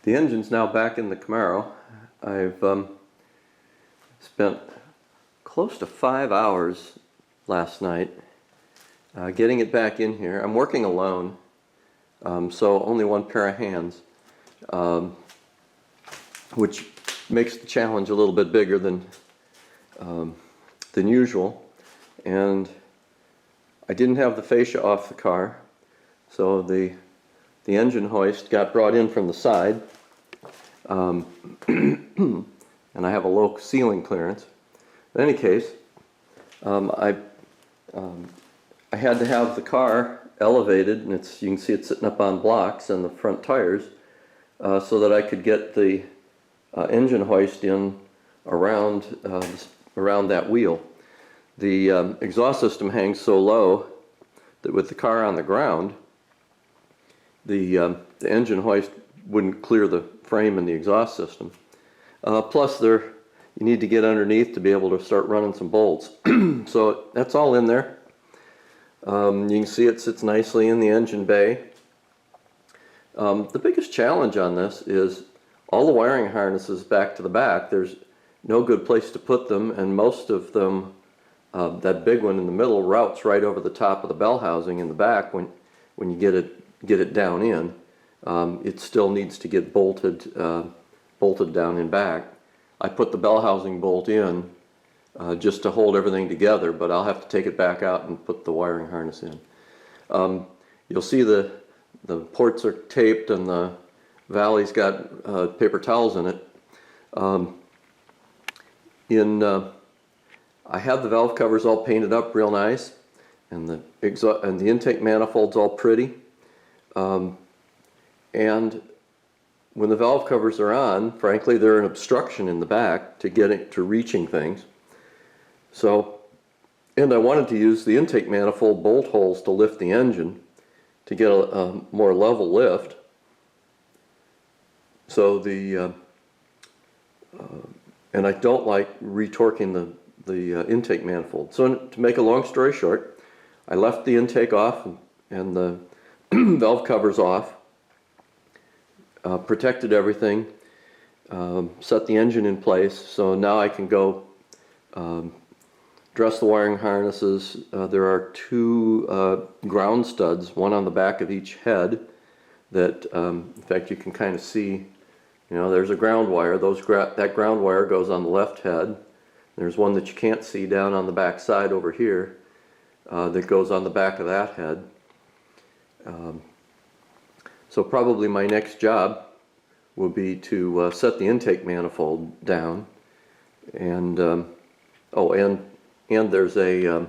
The engine's now back in the Camaro. I've spent close to 5 hours last night getting it back in here. I'm working alone, so only one pair of hands, which makes the challenge a little bit bigger than usual. And I didn't have the fascia off the car, so the engine hoist got brought in from the side, and I have a low ceiling clearance. In any case, I had to have the car elevated, and you can see it sitting up on blocks and the front tires, so that I could get the engine hoist in around that wheel. The exhaust system hangs so low that with the car on the ground, the engine hoist wouldn't clear the frame and the exhaust system. Plus, you need to get underneath to be able to start running some bolts. So that's all in there. You can see it sits nicely in the engine bay. The biggest challenge on this is all the wiring harnesses back to the back. There's no good place to put them, and most of them, that big one in the middle, routes right over the top of the bell housing in the back. When you get it down in, it still needs to get bolted down in back. I put the bell housing bolt in just to hold everything together, but I'll have to take it back out and put the wiring harness in. You'll see the ports are taped and the valley's got paper towels in it. I have the valve covers all painted up real nice, and the intake manifold's all pretty. And when the valve covers are on, frankly, they're an obstruction in the back to reaching things. So, and I wanted to use the intake manifold bolt holes to lift the engine to get a more level lift. So and I don't like retorquing the intake manifold. So to make a long story short, I left the intake off and the valve covers off, protected everything, set the engine in place. So now I can go dress the wiring harnesses. There are two ground studs, one on the back of each head that, in fact, you can kind of see. There's a ground wire. That ground wire goes on the left head. There's one that you can't see down on the back side over here that goes on the back of that head. So probably my next job will be to set the intake manifold down, and there's a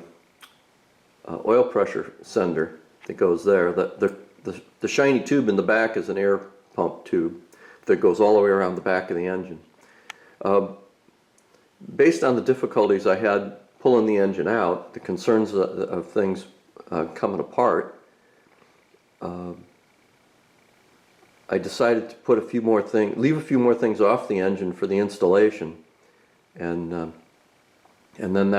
oil pressure sender that goes there. The shiny tube in the back is an air pump tube that goes all the way around the back of the engine. Based on the difficulties I had pulling the engine out, the concerns of things coming apart, I decided to put leave a few more things off the engine for the installation, and then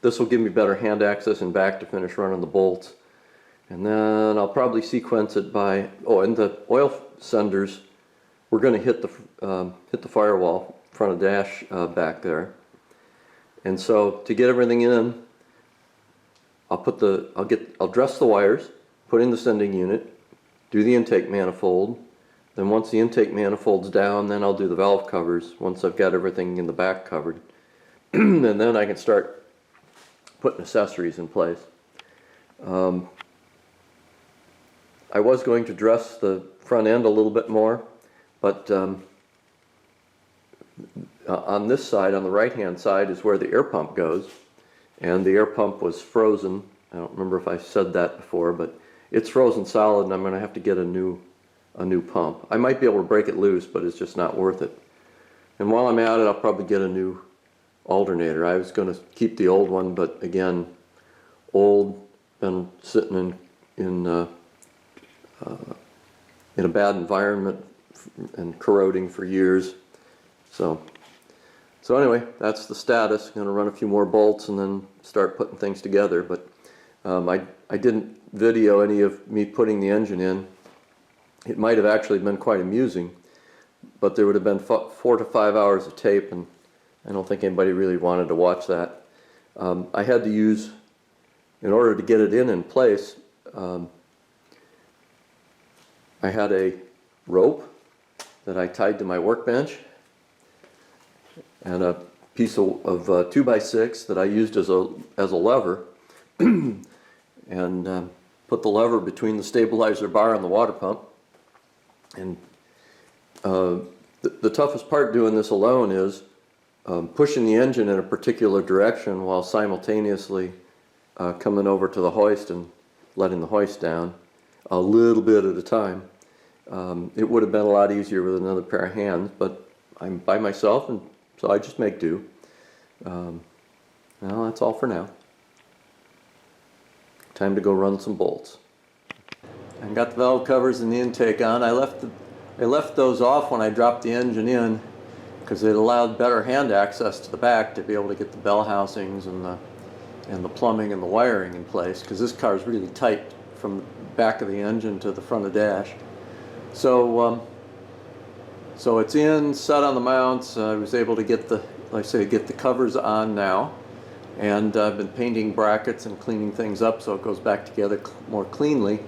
this will give me better hand access and back to finish running the bolts. And then I'll probably sequence it by, and the oil senders, we're going to hit the firewall front of dash back there. And so to get everything in, I'll dress the wires, put in the sending unit, do the intake manifold. Then once the intake manifold's down, then I'll do the valve covers once I've got everything in the back covered. And then I can start putting accessories in place. I was going to dress the front end a little bit more, but on this side, on the right-hand side, is where the air pump goes, and the air pump was frozen. I don't remember if I said that before, but it's frozen solid, and I'm going to have to get a new pump. I might be able to break it loose, but it's just not worth it. And while I'm at it, I'll probably get a new alternator. I was going to keep the old one, but again, old, been sitting in a bad environment and corroding for years. So anyway, that's the status. I'm going to run a few more bolts and then start putting things together. But I didn't video any of me putting the engine in. it might have actually been quite amusing, but there would have been 4 to 5 hours of tape, and I don't think anybody really wanted to watch that. I had to use, in order to get it in place, I had a rope that I tied to my workbench and a piece of 2x6 that I used as a lever, and put the lever between the stabilizer bar and the water pump. And the toughest part doing this alone is pushing the engine in a particular direction while simultaneously coming over to the hoist and letting the hoist down a little bit at a time. It would have been a lot easier with another pair of hands, but I'm by myself, and so I just make do. Well, that's all for now. Time to go run some bolts. I got the valve covers and the intake on. I left those off when I dropped the engine in because it allowed better hand access to the back to be able to get the bell housings and the plumbing and the wiring in place, because this car is really tight from the back of the engine to the front of the dash. So it's in, set on the mounts. I was able to get the, like I say, get the covers on now, and I've been painting brackets and cleaning things up so it goes back together more cleanly.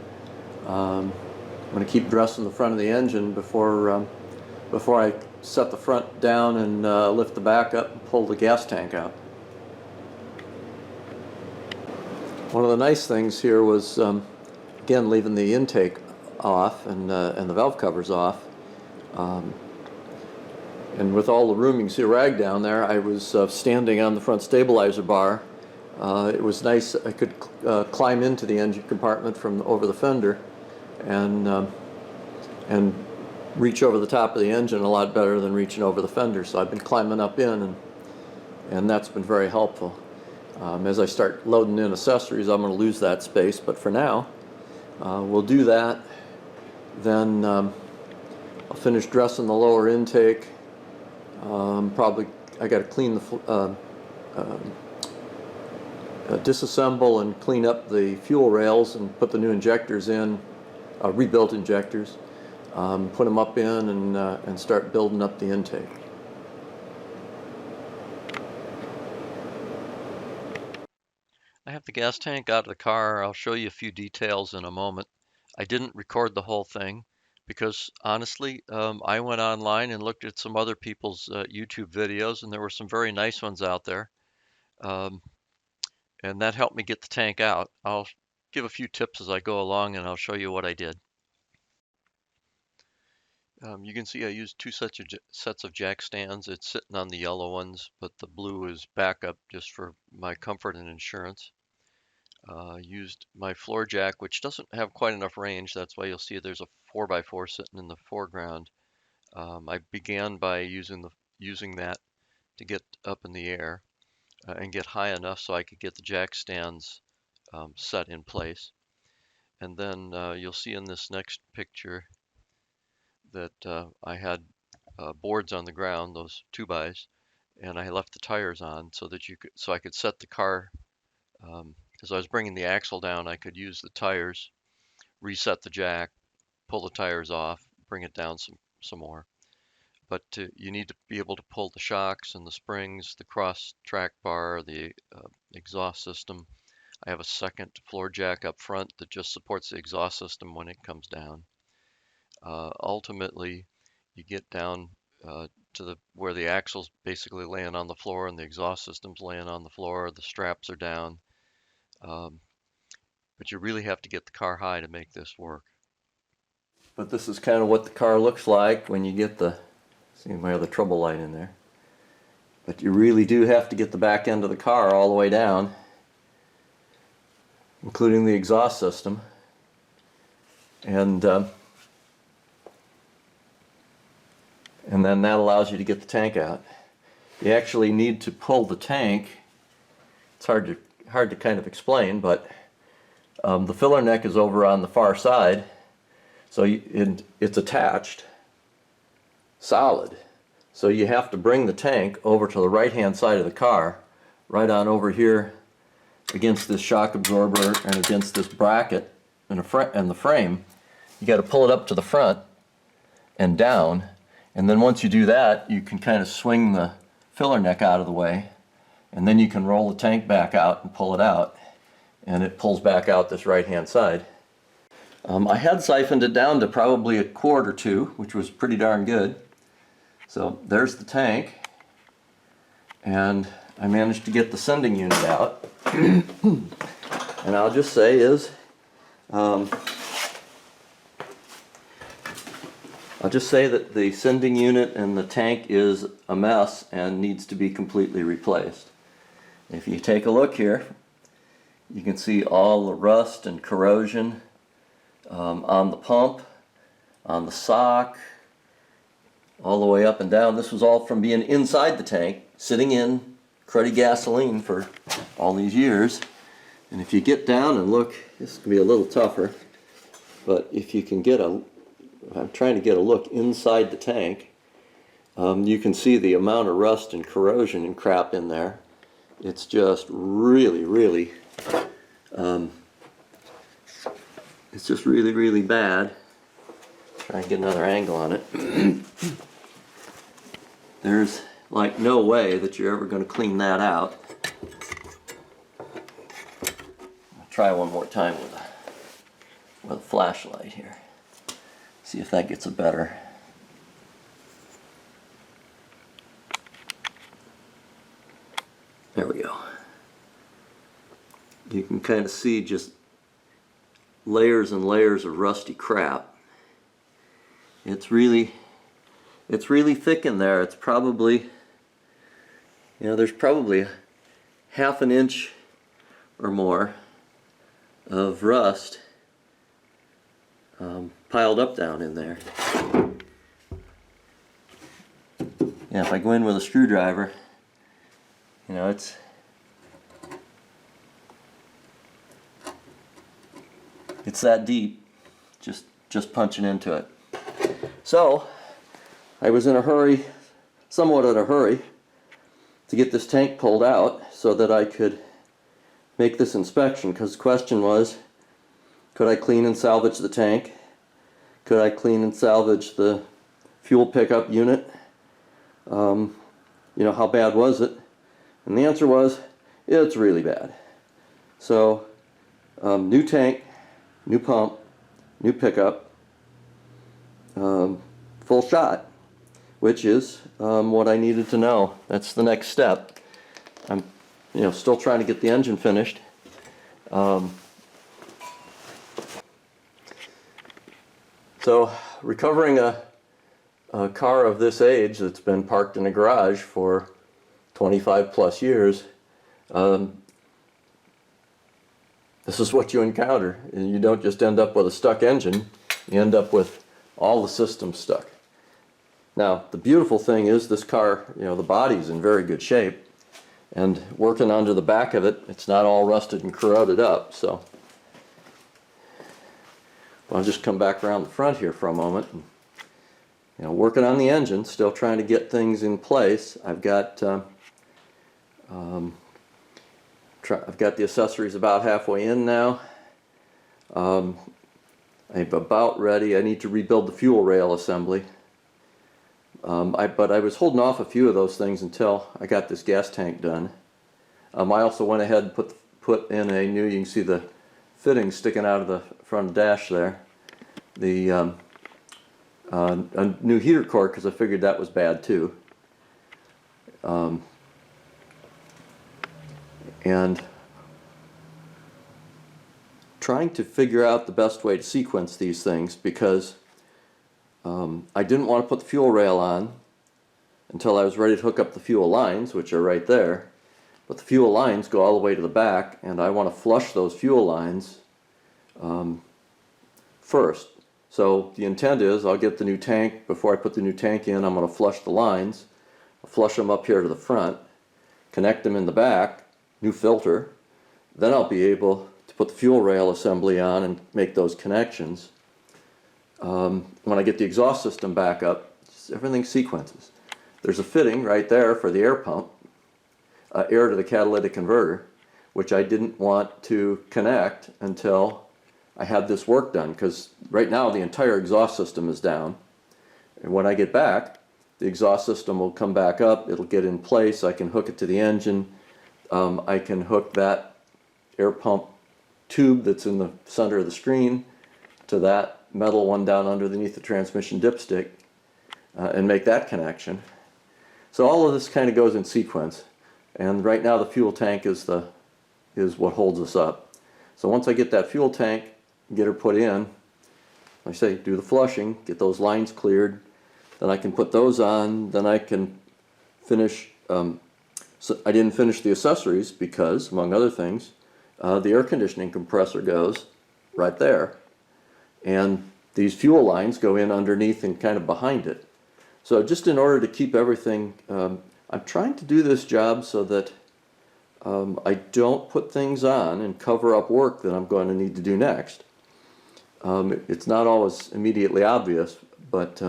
I'm going to keep dressing the front of the engine before I set the front down and lift the back up and pull the gas tank out. One of the nice things here was, again, leaving the intake off and the valve covers off. And with all the room, you can see a rag down there, I was standing on the front stabilizer bar. It was nice. I could climb into the engine compartment from over the fender and reach over the top of the engine a lot better than reaching over the fender. So I've been climbing up in, and that's been very helpful. As I start loading in accessories, I'm going to lose that space, but for now, we'll do that. Then I'll finish dressing the lower intake. Probably I got to clean the disassemble and clean up the fuel rails and put the new injectors in, rebuilt injectors. Put them up in and start building up the intake. I have the gas tank out of the car. I'll show you a few details in a moment. I didn't record the whole thing because honestly, I went online and looked at some other people's YouTube videos, and there were some very nice ones out there. And that helped me get the tank out. I'll give a few tips as I go along, and I'll show you what I did. You can see I used two sets of jack stands. It's sitting on the yellow ones, but the blue is backup just for my comfort and insurance. Used my floor jack, which doesn't have quite enough range. That's why you'll see there's a 4x4 sitting in the foreground. I began by using that to get up in the air and get high enough so I could get the jack stands set in place. And then you'll see in this next picture that I had boards on the ground, those 2x, and I left the tires on so that I could set the car. As I was bringing the axle down, I could use the tires, reset the jack, pull the tires off, bring it down some more. But you need to be able to pull the shocks and the springs, the cross track bar, the exhaust system. I have a second floor jack up front that just supports the exhaust system when it comes down. Ultimately, you get down to where the axle's basically laying on the floor and the exhaust system's laying on the floor. The straps are down. But you really have to get the car high to make this work. But this is kind of what the car looks like when you get see my other trouble light in there. But you really do have to get the back end of the car all the way down, including the exhaust system. And then that allows you to get the tank out. You actually need to pull the tank. It's hard to kind of explain, but the filler neck is over on the far side, so it's attached solid. So you have to bring the tank over to the right hand side of the car, right on over here against this shock absorber and against this bracket and the frame, you got to pull it up to the front and down, and then once you do that, you can kind of swing the filler neck out of the way, and then you can roll the tank back out and pull it out, and it pulls back out this right hand side. I had siphoned it down to probably a quart or two, which was pretty darn good. So there's the tank, and I managed to get the sending unit out. And I'll just say that the sending unit and the tank is a mess and needs to be completely replaced. If you take a look here, you can see all the rust and corrosion on the pump, on the sock, all the way up and down. This was all from being inside the tank, sitting in cruddy gasoline for all these years. And if you get down and look, this is going to be a little tougher, but if you can get I'm trying to get a look inside the tank, you can see the amount of rust and corrosion and crap in there. It's just really, really, it's just really, really bad. Try and get another angle on it. There's like no way that you're ever going to clean that out. I'll try one more time with a flashlight here. See if that gets a better. There we go. You can kind of see just layers and layers of rusty crap. It's really thick in there. It's probably, there's probably half an inch or more of rust piled up down in there. Yeah, if I go in with a screwdriver, it's that deep, just punching into it. So I was in a hurry, somewhat in a hurry, to get this tank pulled out so that I could make this inspection, because the question was, could I clean and salvage the tank? Could I clean and salvage the fuel pickup unit? How bad was it? And the answer was, it's really bad. So, new tank, new pump, new pickup, full shot, which is what I needed to know. That's the next step. I'm still trying to get the engine finished. So recovering a car of this age that's been parked in a garage for 25 plus years, this is what you encounter. And you don't just end up with a stuck engine, you end up with all the systems stuck. Now, the beautiful thing is this car, the body's in very good shape, and working onto the back of it, it's not all rusted and corroded up. So I'll just come back around the front here for a moment. And, working on the engine, still trying to get things in place. I've got the accessories about halfway in now. I'm about ready. I need to rebuild the fuel rail assembly. But I was holding off a few of those things until I got this gas tank done. I also went ahead and put in a new, you can see the fitting sticking out of the front dash there. A new heater core, because I figured that was bad too. And trying to figure out the best way to sequence these things, because I didn't want to put the fuel rail on until I was ready to hook up the fuel lines, which are right there. But the fuel lines go all the way to the back, and I want to flush those fuel lines first. So the intent is I'll get the new tank. Before I put the new tank in, I'm going to flush the lines. I'll flush them up here to the front, connect them in the back, new filter. Then I'll be able to put the fuel rail assembly on and make those connections. When I get the exhaust system back up, everything sequences. There's a fitting right there for the air pump, air to the catalytic converter, which I didn't want to connect until I had this work done, because right now the entire exhaust system is down. And when I get back, the exhaust system will come back up, it'll get in place, I can hook it to the engine, I can hook that air pump tube that's in the center of the screen to that metal one down underneath the transmission dipstick and make that connection. So all of this kind of goes in sequence, and right now the fuel tank is what holds us up. So once I get that fuel tank, get her put in, like I say, do the flushing, get those lines cleared, then I can put those on, then I can finish, so I didn't finish the accessories because, among other things, the air conditioning compressor goes right there, and these fuel lines go in underneath and kind of behind it. So just in order to keep everything, I'm trying to do this job so that I don't put things on and cover up work that I'm going to need to do next. It's not always immediately obvious, but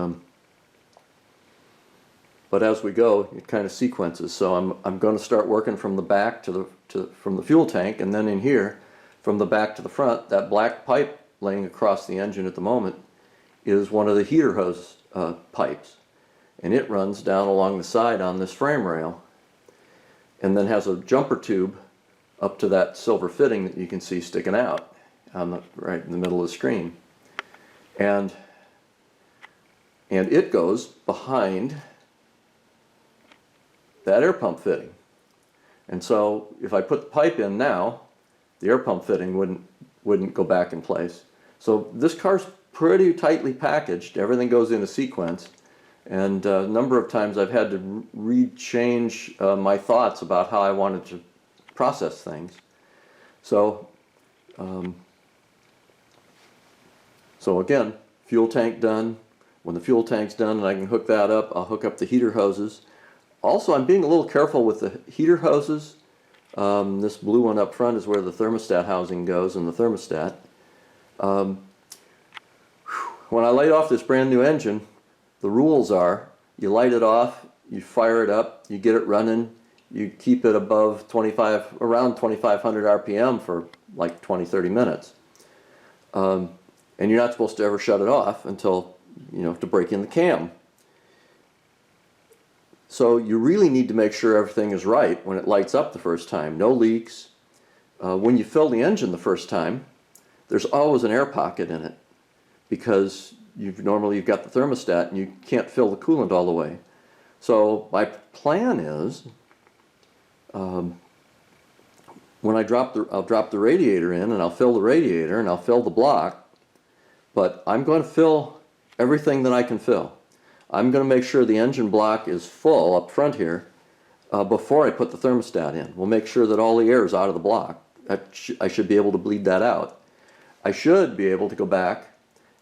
as we go, it kind of sequences. So I'm going to start working from the back from the fuel tank, and then in here, from the back to the front. That black pipe laying across the engine at the moment is one of the heater hose pipes, and it runs down along the side on this frame rail, and then has a jumper tube up to that silver fitting that you can see sticking out on right in the middle of the screen, and it goes behind that air pump fitting. And so if I put the pipe in now, the air pump fitting wouldn't go back in place. So this car's pretty tightly packaged. Everything goes in a sequence, and a number of times I've had to rechange my thoughts about how I wanted to process things. So again, fuel tank done. When the fuel tank's done and I can hook that up, I'll hook up the heater hoses. Also, I'm being a little careful with the heater hoses. This blue one up front is where the thermostat housing goes, and the thermostat. When I light off this brand new engine, the rules are you light it off, you fire it up, you get it running, you keep it above around 2,500 RPM for like 20-30 minutes. And you're not supposed to ever shut it off until, to break in the cam. So you really need to make sure everything is right when it lights up the first time. No leaks. When you fill the engine the first time, there's always an air pocket in it, because normally you've got the thermostat and you can't fill the coolant all the way. So my plan is, when I'll drop the radiator in, and I'll fill the radiator and I'll fill the block, but I'm going to fill everything that I can fill. I'm going to make sure the engine block is full up front here before I put the thermostat in. We'll make sure that all the air is out of the block. I should be able to bleed that out. I should be able to go back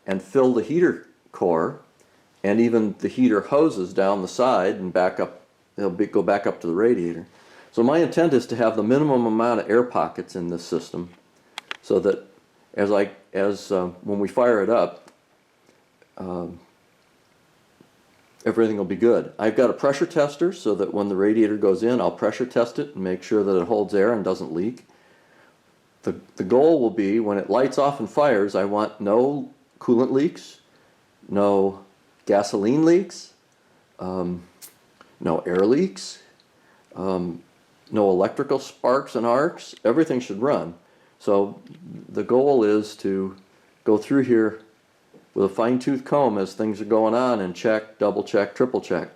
and fill the heater core and even the heater hoses down the side and back up. Go back up to the radiator. So my intent is to have the minimum amount of air pockets in this system, so that when we fire it up, everything will be good. I've got a pressure tester so that when the radiator goes in, I'll pressure test it and make sure that it holds air and doesn't leak. The goal will be, when it lights off and fires, I want no coolant leaks, no gasoline leaks, no air leaks, no electrical sparks and arcs. Everything should run. So the goal is to go through here with a fine-tooth comb as things are going on and check, double check, triple check.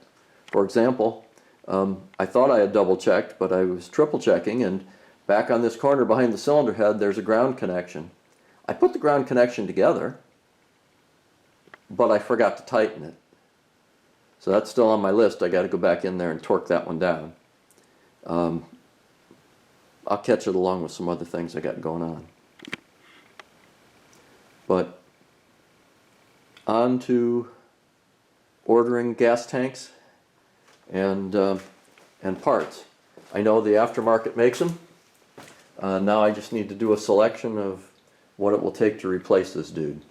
For example, I thought I had double checked, but I was triple checking, and back on this corner behind the cylinder head there's a ground connection. I put the ground connection together, but I forgot to tighten it. So that's still on my list. I got to go back in there and torque that one down. I'll catch it along with some other things I got going on. But on to ordering gas tanks and parts. I know the aftermarket makes them. Now I just need to do a selection of what it will take to replace this dude.